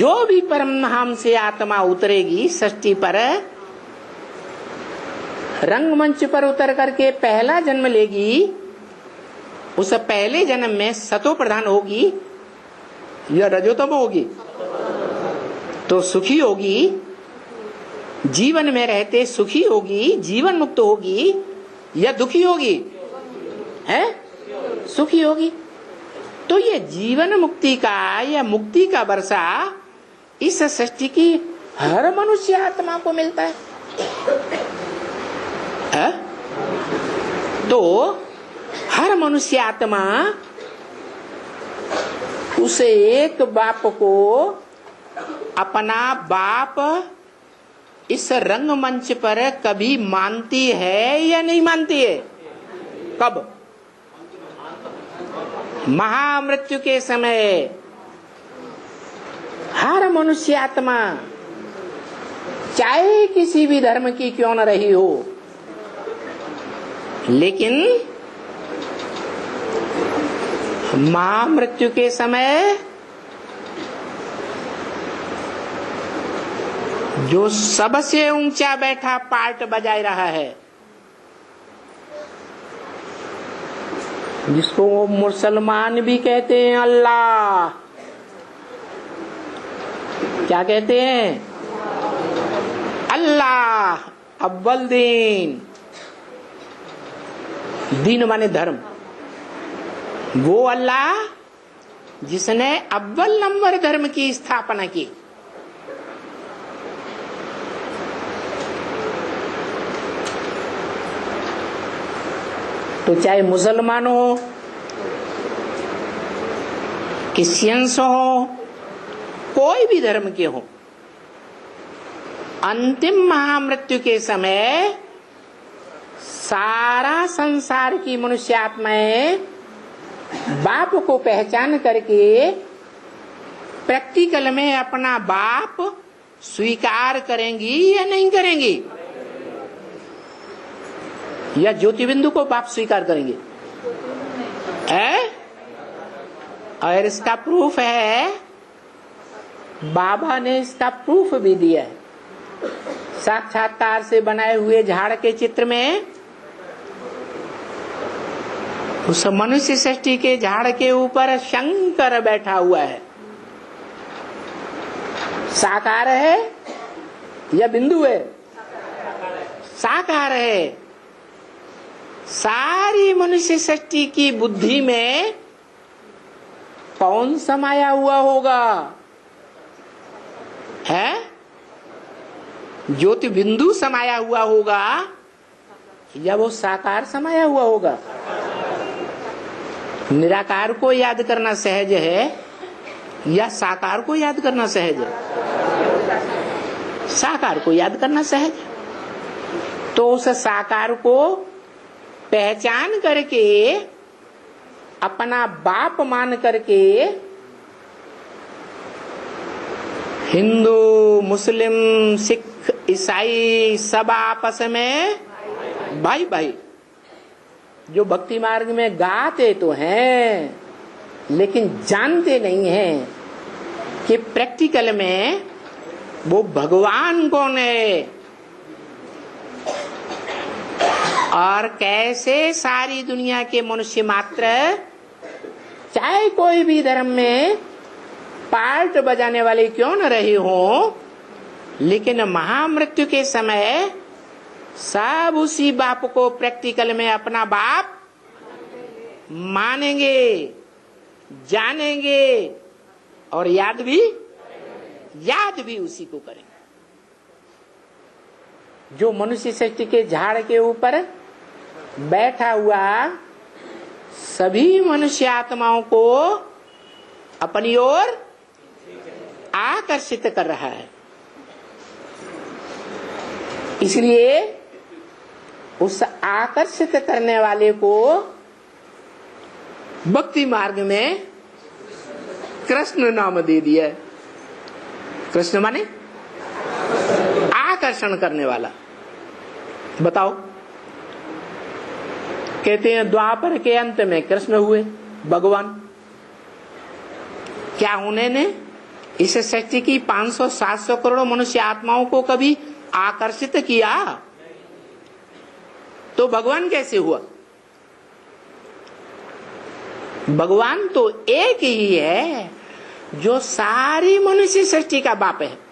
जो भी परमधाम से आत्मा उतरेगी सृष्टि पर, रंगमंच पर उतर करके पहला जन्म लेगी, उस पहले जन्म में सतो प्रधान होगी या रजोतम होगी? तो सुखी होगी, जीवन में रहते सुखी होगी, जीवन मुक्त होगी या दुखी होगी? है सुखी होगी। तो ये जीवन मुक्ति का या मुक्ति का वर्षा इस सृष्टि की हर मनुष्य आत्मा को मिलता है। तो हर मनुष्य आत्मा उस एक बाप को अपना बाप इस रंगमंच पर कभी मानती है या नहीं मानती है? कब? महामृत्यु के समय हर मनुष्य आत्मा चाहे किसी भी धर्म की क्यों न रही हो, लेकिन महामृत्यु के समय जो सबसे ऊंचा बैठा पार्ट बजा रहा है, जिसको वो मुसलमान भी कहते हैं अल्लाह, क्या कहते हैं? अल्लाह अव्वल दीन, दीन माने धर्म। वो अल्लाह जिसने अव्वल नंबर धर्म की स्थापना की। तो चाहे मुसलमान हो, क्रिश्चियंस हो, कोई भी धर्म के हो, अंतिम महामृत्यु के समय सारा संसार की मनुष्य आत्माएं बाप को पहचान करके प्रैक्टिकल में अपना बाप स्वीकार करेंगी या नहीं करेंगी? या ज्योति बिंदु को बाप स्वीकार करेंगे? और इसका प्रूफ है, बाबा ने इसका प्रूफ भी दिया है। साक्षात्कार से बनाए हुए झाड़ के चित्र में उस मनुष्य सृष्टि के झाड़ के ऊपर शंकर बैठा हुआ है। साकार है या बिंदु है? साकार है। सारी मनुष्य सृष्टि की बुद्धि में कौन समाया हुआ होगा? है ज्योति बिंदु समाया हुआ होगा या वो साकार समाया हुआ होगा? निराकार को याद करना सहज है या साकार को याद करना सहज है? साकार को याद करना सहज है। तो उस साकार को पहचान करके अपना बाप मान करके हिंदू, मुस्लिम, सिख, ईसाई सब आपस में भाई भाई, जो भक्ति मार्ग में गाते तो हैं लेकिन जानते नहीं हैं कि प्रैक्टिकल में वो भगवान कौन है और कैसे सारी दुनिया के मनुष्य मात्र चाहे कोई भी धर्म में पार्ट बजाने वाले क्यों न रहे हो, लेकिन महामृत्यु के समय सब उसी बाप को प्रैक्टिकल में अपना बाप मानेंगे, जानेंगे और याद भी उसी को करेंगे। जो मनुष्य सृष्टि के झाड़ के ऊपर बैठा हुआ सभी मनुष्य आत्माओं को अपनी ओर आकर्षित कर रहा है। इसलिए उस आकर्षित करने वाले को भक्ति मार्ग में कृष्ण नाम दे दिया है। कृष्ण माने आकर्षण करने वाला। बताओ, कहते हैं द्वापर के अंत में कृष्ण हुए भगवान। क्या होने ने? इस सृष्टि की 500-700 करोड़ मनुष्य आत्माओं को कभी आकर्षित किया? तो भगवान कैसे हुआ? भगवान तो एक ही है जो सारी मनुष्य सृष्टि का बाप है।